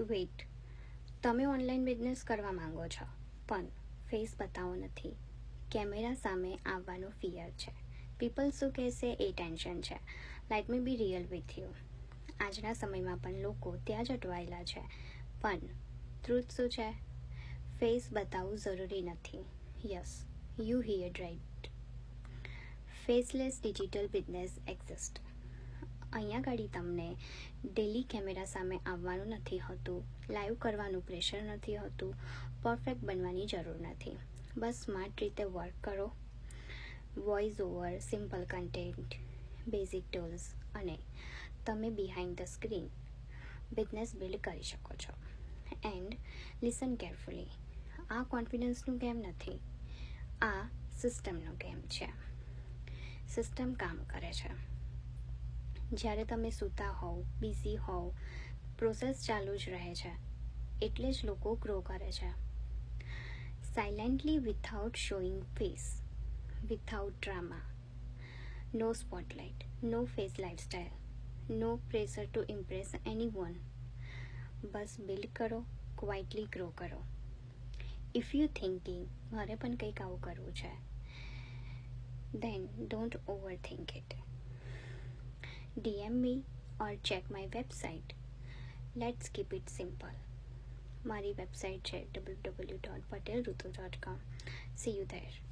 Weight, તમે online business કરવા માંગો છો પણ ફેસ બતાવો નથી, કેમેરા સામે આવવાનો ફિયર છે, પીપલ શું કહેશે એ ટેન્શન છે. Let me be real with you. આજના સમયમાં પણ લોકો ત્યાં જ અટવાયેલા છે. પણ ટ્રુથ શું છે? ફેસ બતાવવું જરૂરી નથી. Yes, you heard right. Faceless digital business exist. અહીંયા આગળ તમને ડેલી કેમેરા સામે આવવાનું નથી હોતું, લાઈવ કરવાનું પ્રેશર નથી હોતું, પરફેક્ટ બનવાની જરૂર નથી. બસ સ્માર્ટ રીતે વર્ક કરો. Voice over, simple content, basic tools અને તમે behind the screen business build કરી શકો છો. એન્ડ લિસન કેરફુલી, આ કોન્ફિડન્સનું ગેમ નથી, આ સિસ્ટમનો ગેમ છે. સિસ્ટમ કામ કરે છે. જ્યારે તમે સૂતા હોવ, બિઝી હોવ, પ્રોસેસ ચાલુ જ રહે છે. એટલે જ લોકો ગ્રો કરે છે. Silently, without showing face, without drama. No spotlight, no face lifestyle, no pressure to impress anyone. બસ બિલ્ડ કરો, ક્વાઇટલી ગ્રો કરો. ઇફ યુ થિંકિંગ મારે પણ કંઈક આવું કરવું છે, then don't overthink it. DM me or check my website. Let's keep it simple. મારી વેબસાઇટ છે www.patelrutu.com. See you there.